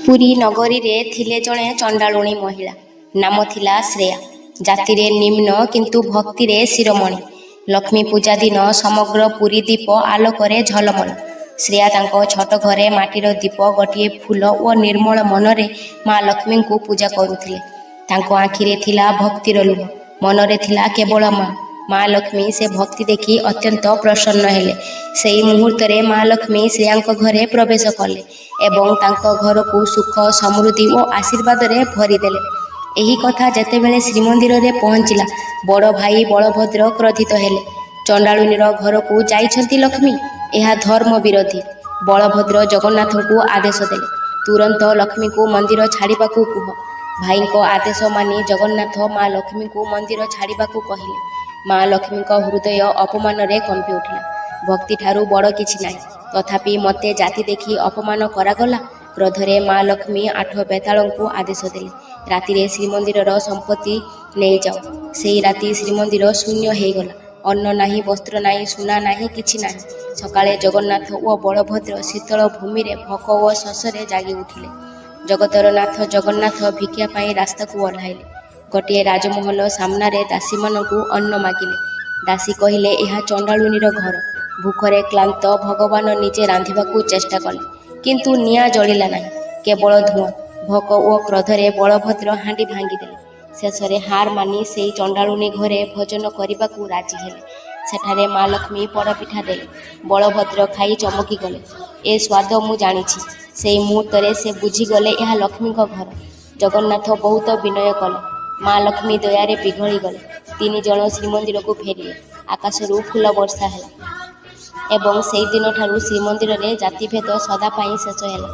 ପୁରୀ ନଗରୀରେ ଥିଲେ ଜଣେ ଚଣ୍ଡାଳୁଣୀ ମହିଳା। ନାମ ଥିଲା ଶ୍ରେୟା। ଜାତିରେ ନିମ୍ନ କିନ୍ତୁ ଭକ୍ତିରେ ଶିରୋମଣି। ଲକ୍ଷ୍ମୀ ପୂଜା ଦିନ ସମଗ୍ର ପୁରୀ ଦୀପ ଆଲୋକରେ ଝଲମଲ। ଶ୍ରେୟା ତାଙ୍କ ଛୋଟ ଘରେ ମାଟିର ଦୀପ, ଗୋଟିଏ ଫୁଲ ଓ ନିର୍ମଳ ମନରେ ମା ଲକ୍ଷ୍ମୀଙ୍କୁ ପୂଜା କରୁଥିଲେ। ତାଙ୍କ ଆଖିରେ ଥିଲା ଭକ୍ତିର ଲୁହ, ମନରେ ଥିଲା କେବଳ ମା ଲକ୍ଷ୍ମୀ। ସେ ଭକ୍ତି ଦେଖି ଅତ୍ୟନ୍ତ ପ୍ରସନ୍ନ ହେଲେ। ସେହି ମୁହୂର୍ତ୍ତରେ ମା ଲକ୍ଷ୍ମୀ ଶ୍ରେୟାଙ୍କ ଘରେ ପ୍ରବେଶ କଲେ ଏବଂ ତାଙ୍କ ଘରକୁ ସୁଖ, ସମୃଦ୍ଧି ଓ ଆଶୀର୍ବାଦରେ ଭରିଦେଲେ। ଏହି କଥା ଯେତେବେଳେ ଶ୍ରୀମନ୍ଦିରରେ ପହଞ୍ଚିଲା, ବଡ଼ ଭାଇ ବଳଭଦ୍ର କ୍ରୋଧିତ ହେଲେ। ଚଣ୍ଡାଳୁଣୀର ଘରକୁ ଯାଇଛନ୍ତି ଲକ୍ଷ୍ମୀ, ଏହା ଧର୍ମ ବିରୋଧୀ। ବଳଭଦ୍ର ଜଗନ୍ନାଥଙ୍କୁ ଆଦେଶ ଦେଲେ, ତୁରନ୍ତ ଲକ୍ଷ୍ମୀଙ୍କୁ ମନ୍ଦିର ଛାଡ଼ିବାକୁ କୁହ। ଭାଇଙ୍କ ଆଦେଶ ମାନି ଜଗନ୍ନାଥ ମା ଲକ୍ଷ୍ମୀଙ୍କୁ ମନ୍ଦିର ଛାଡ଼ିବାକୁ କହିଲେ। ମା ଲକ୍ଷ୍ମୀଙ୍କ ହୃଦୟ ଅପମାନରେ କମ୍ପି ଉଠିଲା। ଭକ୍ତିଠାରୁ ବଡ଼ କିଛି ନାହିଁ, ତଥାପି ମୋତେ ଜାତି ଦେଖି ଅପମାନ କରାଗଲା। କ୍ରୋଧରେ ମା ଲକ୍ଷ୍ମୀ 8 ବେତାଳଙ୍କୁ ଆଦେଶ ଦେଲେ, ରାତିରେ ଶ୍ରୀମନ୍ଦିରର ସମ୍ପତ୍ତି ନେଇଯାଅ। ସେହି ରାତି ଶ୍ରୀମନ୍ଦିର ଶୂନ୍ୟ ହୋଇଗଲା। ଅନ୍ନ ନାହିଁ, ବସ୍ତ୍ର ନାହିଁ, ସୁନା ନାହିଁ, କିଛି ନାହିଁ। ସକାଳେ ଜଗନ୍ନାଥ ଓ ବଳଭଦ୍ର ଶୀତଳ ଭୂମିରେ ଭୋକ ଓ ଶୋଷରେ ଜାଗି ଉଠିଲେ। ଜଗତର ନାଥ ଜଗନ୍ନାଥ ଭିକ୍ଷା ପାଇଁ ରାସ୍ତାକୁ ଓହ୍ଲାଇଲେ। ଗୋଟିଏ ରାଜମହଲ ସାମ୍ନାରେ ଦାସୀମାନଙ୍କୁ ଅନ୍ନ ମାଗିଲେ। ଦାସୀ କହିଲେ, ଏହା ଚଣ୍ଡାଳୁଣୀର ଘର। ଭୋକରେ କ୍ଳାନ୍ତ ଭଗବାନ ନିଜେ ରାନ୍ଧିବାକୁ ଚେଷ୍ଟା କଲେ, କିନ୍ତୁ ନିଆଁ ଜଳିଲା ନାହିଁ, କେବଳ ଧୂଆଁ। ଭୋକ ଓ କ୍ରୋଧରେ ବଳଭଦ୍ର ହାଣ୍ଡି ଭାଙ୍ଗିଦେଲେ। ଶେଷରେ ହାର ମାନି ସେହି ଚଣ୍ଡାଳୁଣୀ ଘରେ ଭୋଜନ କରିବାକୁ ରାଜି ହେଲେ। ସେଠାରେ ମା ଲକ୍ଷ୍ମୀ ପୋଡ଼ପିଠା ଦେଲେ। ବଳଭଦ୍ର ଖାଇ ଚମକି ଗଲେ, ଏ ସ୍ୱାଦ ମୁଁ ଜାଣିଛି। ସେହି ମୁହୂର୍ତ୍ତରେ ସେ ବୁଝିଗଲେ ଏହା ଲକ୍ଷ୍ମୀଙ୍କ ଘର। ଜଗନ୍ନାଥ ବହୁତ ବିନୟ କଲେ। ମା ଲକ୍ଷ୍ମୀ ଦୟାରେ ପିଘଳି ଗଲେ। 3 ଜଣ ଶ୍ରୀମନ୍ଦିରକୁ ଫେରିଲେ। ଆକାଶରୁ ଫୁଲ ବର୍ଷା ହେଲା ଏବଂ ସେହି ଦିନଠାରୁ ଶ୍ରୀମନ୍ଦିରରେ ଜାତିଭେଦ ସଦା ପାଇଁ ଶେଷ ହେଲା।